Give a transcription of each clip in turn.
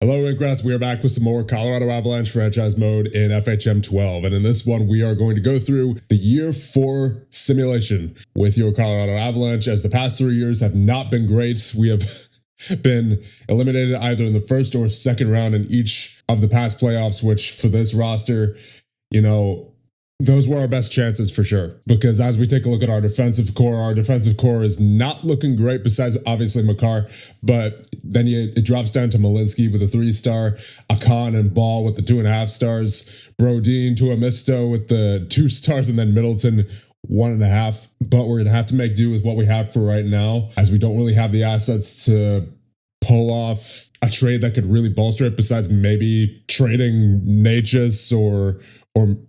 Hello, Inkrats. We are back with some more Colorado Avalanche franchise mode in FHM 12. And in this one, we are going to go through the year 4 simulation with your Colorado Avalanche, as the past 3 years have not been great. We have been eliminated either in the first or second round in each of the past playoffs, which for this roster, those were our best chances for sure. Because as we take a look at our defensive core is not looking great, besides obviously Makar. But then it drops down to Malinsky with a 3-star, Akan and Ball with the 2.5 stars, Brodin to Amisto with the 2 stars, and then Middleton 1.5. But we're gonna have to make do with what we have for right now, as we don't really have the assets to pull off a trade that could really bolster it, besides maybe trading Natchez or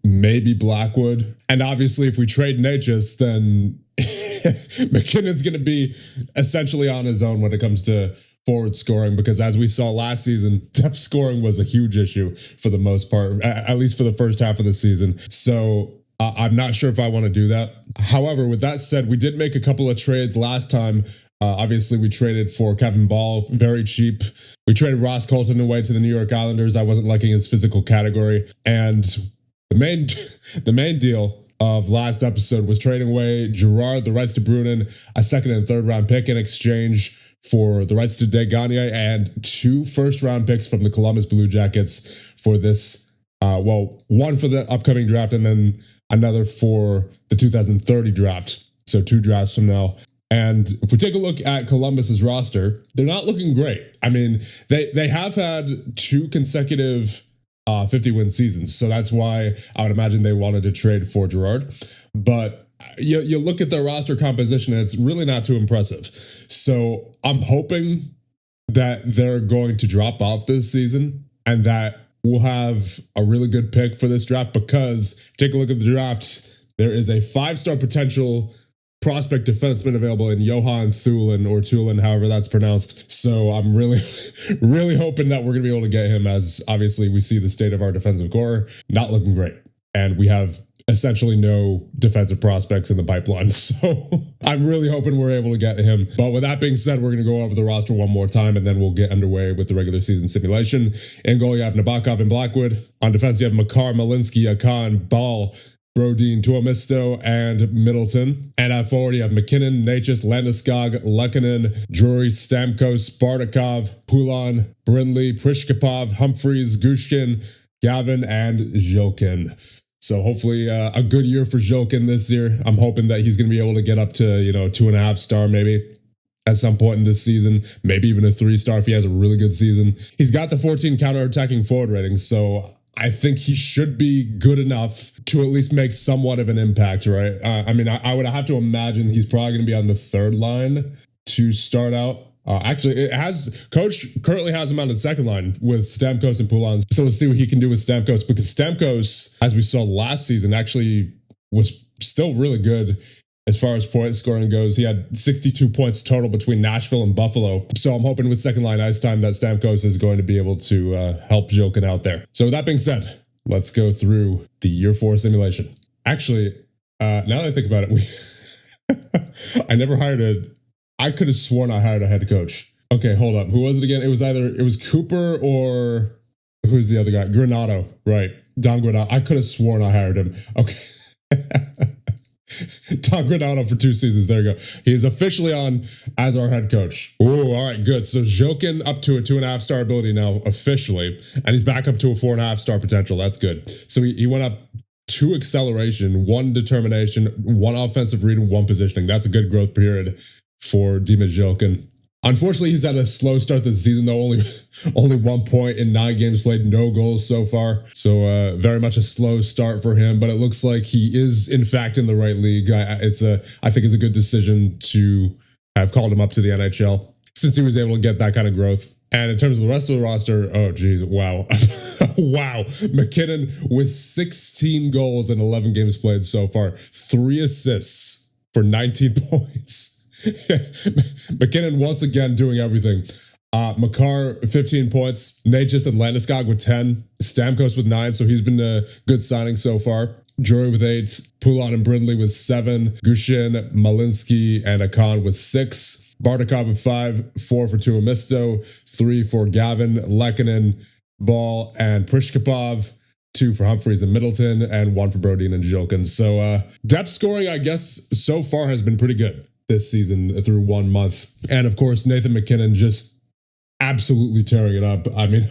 maybe Blackwood. And obviously, if we trade Natchez, then McKinnon's going to be essentially on his own when it comes to forward scoring, because as we saw last season, depth scoring was a huge issue for the most part, at least for the first half of the season. So I'm not sure if I want to do that. However, with that said, we did make a couple of trades last time. Obviously, we traded for Kevin Ball, very cheap. We traded Ross Colton away to the New York Islanders. I wasn't liking his physical category. And the main deal of last episode was trading away Gerard, the rights to Brunin, a second and third round pick in exchange for the rights to Degagne, and 2 first-round picks from the Columbus Blue Jackets for this, one for the upcoming draft and then another for the 2030 draft. So 2 drafts from now. And if we take a look at Columbus's roster, they're not looking great. I mean, they have had 2 consecutive 50-win seasons. So that's why I would imagine they wanted to trade for Gerard. But you look at their roster composition, and it's really not too impressive. So I'm hoping that they're going to drop off this season and that we'll have a really good pick for this draft, because take a look at the draft. There is a 5-star potential prospect defenseman available in Johan Thulin, or Tulin, however that's pronounced. So I'm really, really hoping that we're going to be able to get him, as obviously we see the state of our defensive core not looking great. And we have essentially no defensive prospects in the pipeline. So I'm really hoping we're able to get him. But with that being said, we're going to go over the roster one more time, and then we'll get underway with the regular season simulation. In goal, you have Nabokov and Blackwood. On defense, you have Makar, Malinsky, Akan, Ball, Brodin, Tuomisto, and Middleton. And at forward, you have McKinnon, Natchez, Landeskog, Lehkonen, Drury, Stamkos, Spartakov, Poulin, Brindley, Prishkapov, Humphreys, Gushkin, Gavin, and Zhilkin. So hopefully a good year for Zhilkin this year. I'm hoping that he's going to be able to get up to, 2.5 star maybe at some point in this season, maybe even a 3-star if he has a really good season. He's got the 14 counter-attacking forward rating, so I think he should be good enough to at least make somewhat of an impact, right? I would have to imagine he's probably going to be on the 3rd line to start out. Actually, Coach currently has him on the 2nd line with Stamkos and Poulin. So we'll see what he can do with Stamkos, because Stamkos, as we saw last season, actually was still really good as far as point scoring goes. He had 62 points total between Nashville and Buffalo. So I'm hoping with 2nd line ice time that Stamkos is going to be able to help Zhilkin out there. So with that being said, let's go through the year 4 simulation. Actually, now that I think about it, I could have sworn I hired a head coach. Okay, hold up. Who was it again? It was Cooper, or who's the other guy? Granato, right? Don Granato. I could have sworn I hired him. Okay. Don Granato for 2 seasons. There you go. He is officially on as our head coach. Oh, all right, good. So Zhilkin up to a 2.5 star ability now officially, and he's back up to a 4.5 star potential. That's good. So he went up 2 acceleration, 1 determination, 1 offensive read, and 1 positioning. That's a good growth period for Dima Zhilkin. Unfortunately, he's had a slow start this season, though. Only 1 point in 9 games played, no goals so far. So very much a slow start for him. But it looks like he is, in fact, in the right league. I think it's a good decision to have called him up to the NHL, since he was able to get that kind of growth. And in terms of the rest of the roster, oh, geez, wow. Wow. McKinnon with 16 goals in 11 games played so far. 3 assists for 19 points. McKinnon once again doing everything. Makar 15 points, Natchez and Landeskog with 10, Stamkos with 9, so he's been a good signing so far. Drury with 8, Poulin and Brindley with 7, Gushin, Malinsky, and Akan with 6. Bardakov with 5, 4 for Tuomisto, 3 for Gavin, Lehkonen, Ball, and Prishkapov, 2 for Humphreys and Middleton, and 1 for Brodin and Jilkin. So depth scoring, I guess, so far has been pretty good this season through 1 month. And of course, Nathan MacKinnon just absolutely tearing it up. I mean,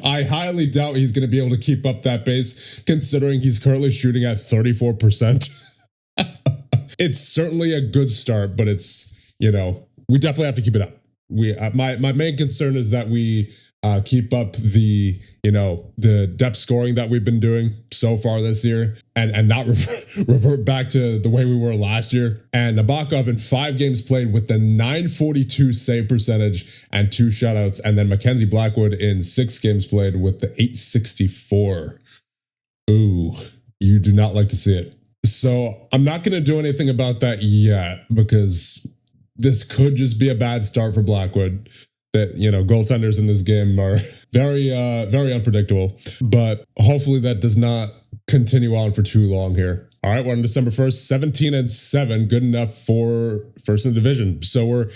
I highly doubt he's going to be able to keep up that pace, considering he's currently shooting at 34%. It's certainly a good start, but it's, we definitely have to keep it up. My main concern is that we keep up the depth scoring that we've been doing so far this year and not revert back to the way we were last year. And Nabokov in 5 games played with the 942 save percentage and 2 shutouts. And then Mackenzie Blackwood in 6 games played with the 864. Ooh, you do not like to see it. So I'm not going to do anything about that yet because this could just be a bad start for Blackwood. That, goaltenders in this game are very, very unpredictable. But hopefully that does not continue on for too long here. All right, we're on December 1st, 17-7, good enough for first in the division. So we're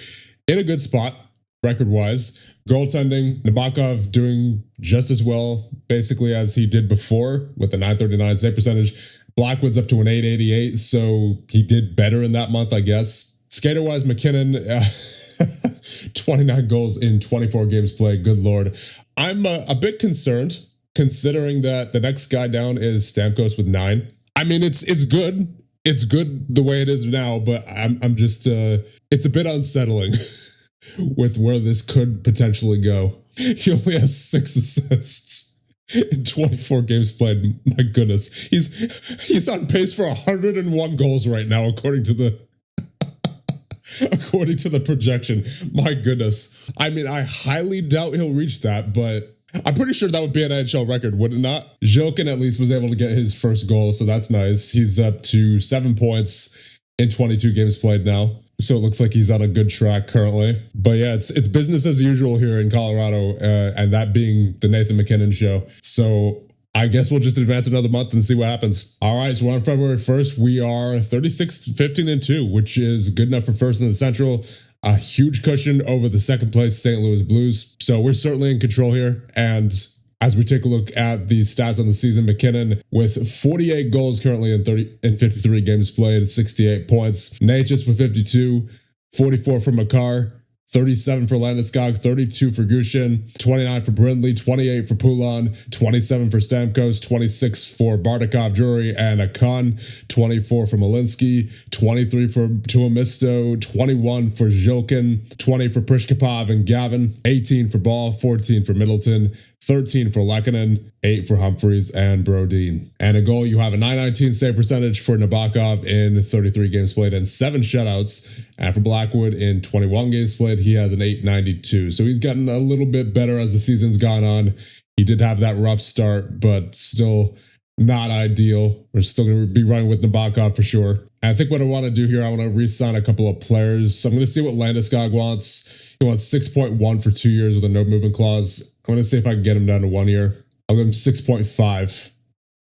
in a good spot, record-wise. Goaltending, Nabokov doing just as well, basically, as he did before with the 939 save percentage. Blackwood's up to an 888, so he did better in that month, I guess. Skater-wise, McKinnon... 29 goals in 24 games played. Good Lord. I'm a bit concerned considering that the next guy down is Stamkos with 9. I mean, it's good. It's good the way it is now, but I'm just, it's a bit unsettling with where this could potentially go. He only has 6 assists in 24 games played. My goodness. He's on pace for 101 goals right now, according to the projection. My goodness. I mean, I highly doubt he'll reach that, but I'm pretty sure that would be an NHL record, would it not? Jilkin at least was able to get his first goal, so that's nice. He's up to 7 points in 22 games played now. So it looks like he's on a good track currently. But yeah, it's business as usual here in Colorado, and that being the Nathan MacKinnon show. So I guess we'll just advance another month and see what happens. All right, so we're on February 1st. We are 36-15-2, which is good enough for first in the Central. A huge cushion over the second place St. Louis Blues. So we're certainly in control here. And as we take a look at the stats on the season, MacKinnon with 48 goals currently in 53 games played, 68 points. Natchez with 52, 44 for Makar, 37 for Landeskog, 32 for Gushin, 29 for Brindley, 28 for Poulin, 27 for Stamkos, 26 for Bardakov, Drury, and Akon, 24 for Malinsky, 23 for Tuomisto, 21 for Jilkin, 20 for Prishkapov and Gavin, 18 for Ball, 14 for Middleton, 13 for Lehkonen, 8 for Humphreys and Brodin. And a goal, you have a 919 save percentage for Nabokov in 33 games played and 7 shutouts. And for Blackwood in 21 games played, he has an 892. So he's gotten a little bit better as the season's gone on. He did have that rough start, but still not ideal. We're still going to be running with Nabokov for sure. And I think what I want to do here, I want to re-sign a couple of players. So I'm going to see what Landeskog wants. He wants 6.1 for 2 years with a no movement clause. I'm going to see if I can get him down to 1 year. I'll give him 6.5.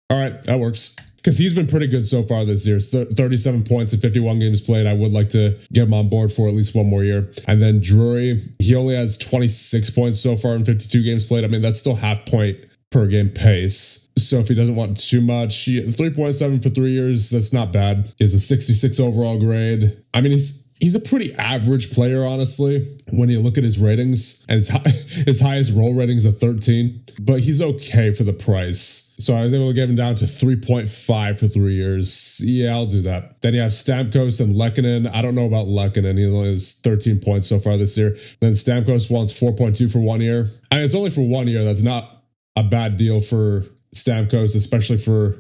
All right, that works. Because he's been pretty good so far this year. 37 points in 51 games played. I would like to get him on board for at least 1 more year. And then Drury, he only has 26 points so far in 52 games played. I mean, that's still half point per game pace. So if he doesn't want too much, 3.7 for 3 years, that's not bad. He has a 66 overall grade. I mean, he's a pretty average player, honestly, when you look at his ratings. And his highest role rating is a 13, but he's okay for the price. So I was able to get him down to 3.5 for 3 years. Yeah, I'll do that. Then you have Stamkos and Lehkonen. I don't know about Lehkonen. He only has 13 points so far this year. Then Stamkos wants 4.2 for 1 year. I mean, it's only for 1 year. That's not a bad deal for Stamkos, especially for,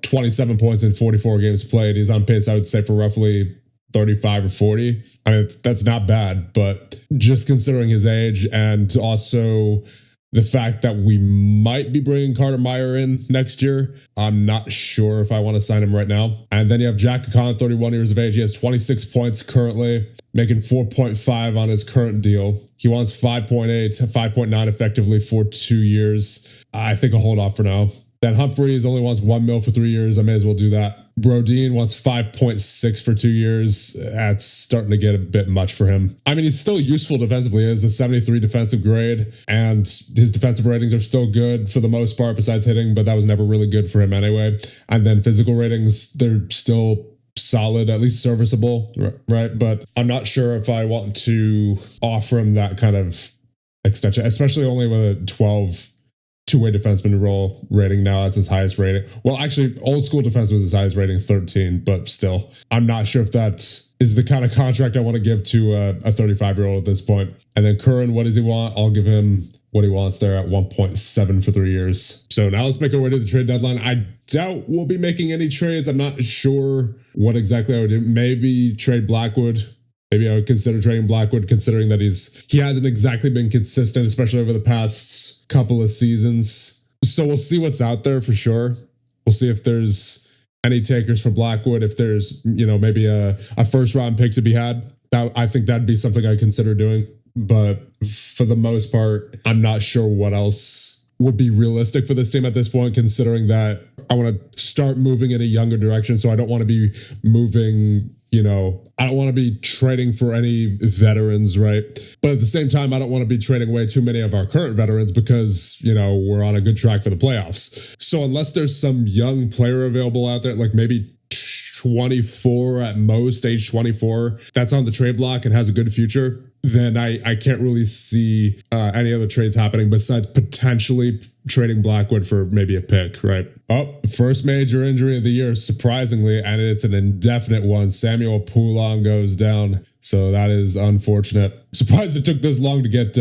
27 points in 44 games played. He's on pace, I would say, for roughly 35 or 40. I mean, that's not bad, but just considering his age and also the fact that we might be bringing Carter Meyer in next year, I'm not sure if I want to sign him right now. And then you have Jack Akon, 31 years of age. He has 26 points currently, making 4.5 on his current deal. He wants 5.8 to 5.9 effectively for 2 years. I think I'll hold off for now. Then Humphreys only wants $1 million for 3 years. I may as well do that. Brodin wants 5.6 for 2 years. That's starting to get a bit much for him. I mean, he's still useful defensively. He has a 73 defensive grade, and his defensive ratings are still good for the most part, besides hitting, but that was never really good for him anyway. And then physical ratings, they're still solid, at least serviceable, right? But I'm not sure if I want to offer him that kind of extension, especially only with a 12 two-way defenseman role rating now. That's his highest rating. Well, actually, old school defense was his highest rating, 13, but still, I'm not sure if that is the kind of contract I want to give to a 35-year-old at this point. And then Curran, what does he want? I'll give him what he wants there at 1.7 for 3 years. So now let's make our way to the trade deadline. I doubt we'll be making any trades. I'm not sure what exactly I would do. Maybe trade Blackwood. Maybe I would consider trading Blackwood, considering that he hasn't exactly been consistent, especially over the past couple of seasons. So we'll see what's out there for sure. We'll see if there's any takers for Blackwood, if there's, maybe a first round pick to be had. I think that'd be something I'd consider doing. But for the most part, I'm not sure what else would be realistic for this team at this point, considering that I want to start moving in a younger direction. So I don't want to be moving, I don't want to be trading for any veterans, right? But at the same time, I don't want to be trading away too many of our current veterans because, we're on a good track for the playoffs. So unless there's some young player available out there, like maybe 24 at most, age 24, that's on the trade block and has a good future, then I can't really see any other trades happening besides potentially trading Blackwood for maybe a pick, right? Oh, first major injury of the year, surprisingly, and it's an indefinite one. Samuel Poulin goes down, so that is unfortunate. Surprised it took this long to get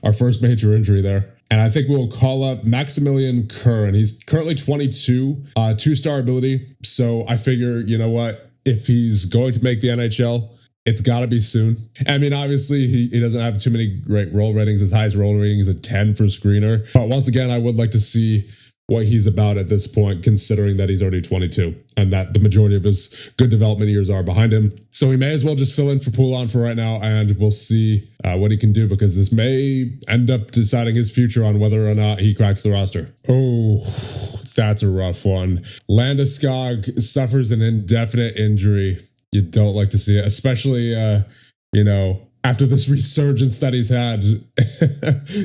our first major injury there. And I think we'll call up Maximilian Curran. He's currently 22, 2-star ability. So I figure, you know what? If he's going to make the NHL, it's got to be soon. I mean, obviously, he doesn't have too many great roll ratings. His highest roll rating is a 10 for screener. But once again, I would like to see what he's about at this point, considering that he's already 22 and that the majority of his good development years are behind him. So we may as well just fill in for Poulin for right now, and we'll see what he can do, because this may end up deciding his future on whether or not he cracks the roster. Oh, that's a rough one. Landeskog suffers an indefinite injury. You don't like to see it, especially, after this resurgence that he's had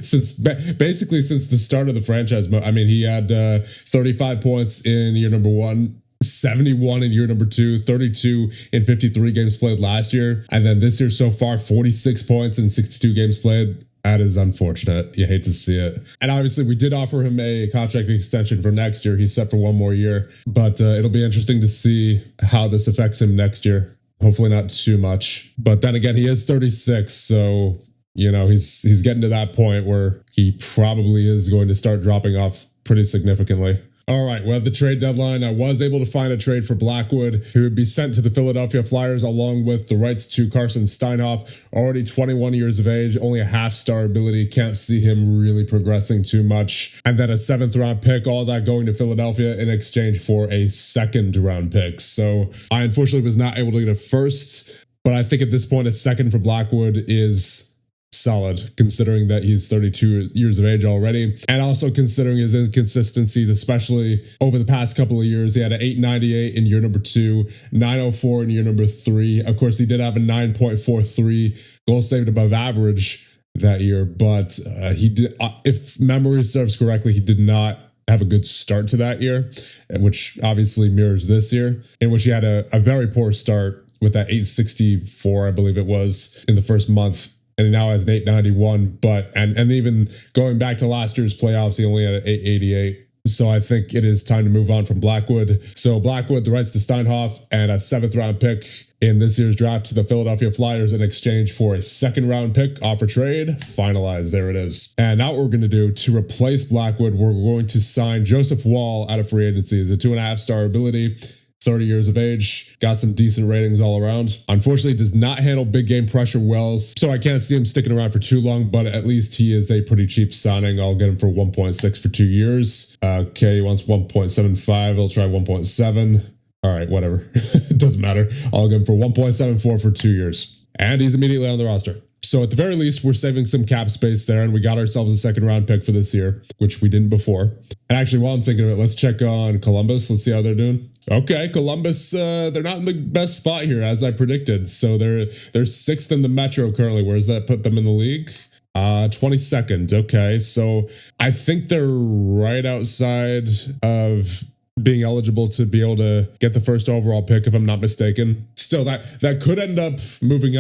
since the start of the franchise. I mean, he had 35 points in year number 1, 71 in year number 2, 32 in 53 games played last year. And then this year so far, 46 points in 62 games played. That is unfortunate. You hate to see it. And obviously, we did offer him a contract extension for next year. He's set for 1 more year. But it'll be interesting to see how this affects him next year. Hopefully not too much. But then again, he is 36. So, he's getting to that point where he probably is going to start dropping off pretty significantly. All right, well, at the trade deadline, I was able to find a trade for Blackwood, who would be sent to the Philadelphia Flyers along with the rights to Carson Steinhoff, already 21 years of age, only a half-star ability, can't see him really progressing too much. And then a 7th-round pick, all that going to Philadelphia in exchange for a 2nd-round pick. So I unfortunately was not able to get a first, but I think at this point, a 2nd for Blackwood is solid, considering that he's 32 years of age already, and also considering his inconsistencies, especially over the past couple of years. He had an 898 in year number 2, 904 in year number 3. Of course, he did have a 9.43 goal saved above average that year, but he did, if memory serves correctly, he did not have a good start to that year, which obviously mirrors this year, in which he had a very poor start with that 864, I believe it was, in the first month. And he now has an 891, and even going back to last year's playoffs, he only had an 888. So I think it is time to move on from Blackwood. So Blackwood, the rights to Steinhoff, and a 7th-round pick in this year's draft to the Philadelphia Flyers in exchange for a 2nd-round pick. Offer trade finalized. There it is. And now what we're going to do to replace Blackwood, we're going to sign Joseph Woll out of free agency. He's a 2.5-star ability. 30 years of age, got some decent ratings all around. Unfortunately, does not handle big game pressure well, so I can't see him sticking around for too long, but at least he is a pretty cheap signing. I'll get him for 1.6 for 2 years. Okay, he wants 1.75. I'll try 1.7. All right, whatever. It doesn't matter. I'll get him for 1.74 for 2 years. And he's immediately on the roster. So at the very least, we're saving some cap space there, and we got ourselves a second round pick for this year, which we didn't before. And actually, while I'm thinking of it, let's check on Columbus. Let's see how they're doing. Okay, Columbus, they're not in the best spot here, as I predicted. So they're 6th in the Metro currently. Where does that put them in the league? 22nd. Okay, so I think they're right outside of being eligible to be able to get the first overall pick, if I'm not mistaken. Still, that could end up moving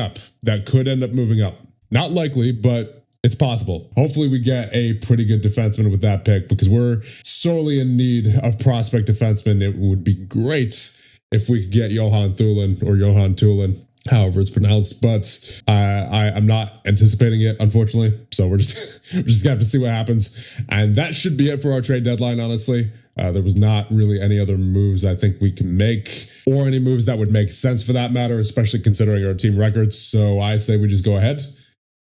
up. Not likely, but it's possible. Hopefully we get a pretty good defenseman with that pick, because we're sorely in need of prospect defensemen. It would be great if we could get Johan Thulin, however it's pronounced, but I'm not anticipating it, unfortunately. So we're just gonna have to see what happens. And that should be it for our trade deadline, honestly. There was not really any other moves I think we can make, or any moves that would make sense for that matter, especially considering our team records. So I say we just go ahead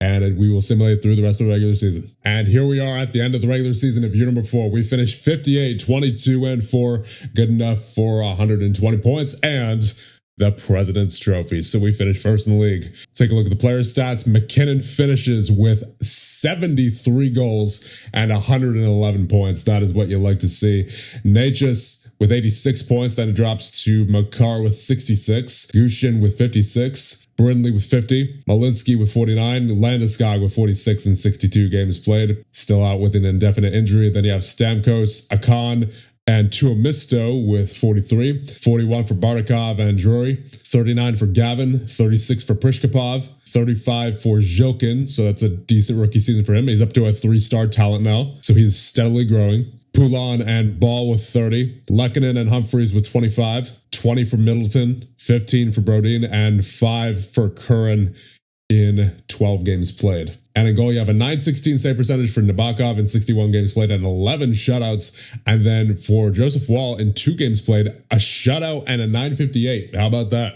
and we will simulate through the rest of the regular season. And here we are at the end of the regular season of year number 4. We finished 58, 22, and 4, good enough for 120 points and the President's Trophy. So we finished first in the league. Take a look at the player stats. McKinnon finishes with 73 goals and 111 points. That is what you like to see. Natchez with 86 points. Then it drops to Makar with 66. Gushin with 56. Brindley with 50. Malinsky with 49. Landeskog with 46 and 62 games played. Still out with an indefinite injury. Then you have Stamkos, Akan, and Tuomisto with 43, 41 for Bardakov and Drury, 39 for Gavin, 36 for Prishkapov, 35 for Zhilkin. So that's a decent rookie season for him. He's up to a 3-star talent now, so he's steadily growing. Poulin and Ball with 30, Lehkonen and Humphreys with 25, 20 for Middleton, 15 for Brodin, and 5 for Curran in 12 games played. And in goal, you have a .916 save percentage for Nabokov in 61 games played and 11 shutouts. And then for Joseph Wall in 2 games played, a shutout and a .958. How about that?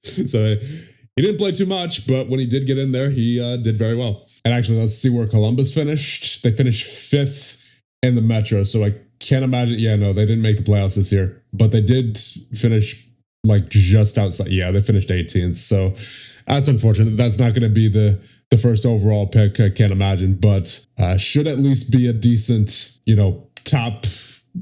So he didn't play too much, but when he did get in there, he did very well. And actually, let's see where Columbus finished. They finished 5th in the Metro, so I can't imagine. Yeah, no, they didn't make the playoffs this year, but they did finish like just outside. Yeah, they finished 18th, so that's unfortunate. That's not going to be the first overall pick, I can't imagine, but should at least be a decent, top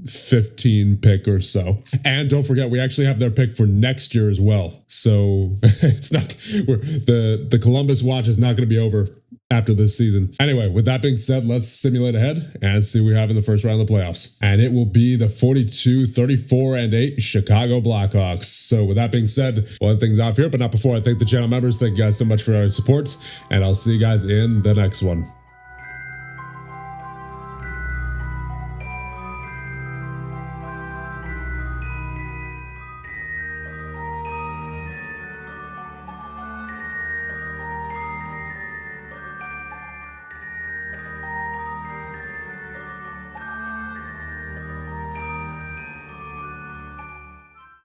15 pick or so. And don't forget, we actually have their pick for next year as well. So it's not, the Columbus watch is not going to be over after this season. Anyway, with that being said, let's simulate ahead and see what we have in the first round of the playoffs. And it will be the 42, 34, and 8 Chicago Blackhawks. So with that being said, we'll end things off here, but not before I thank the channel members. Thank you guys so much for your support, and I'll see you guys in the next one.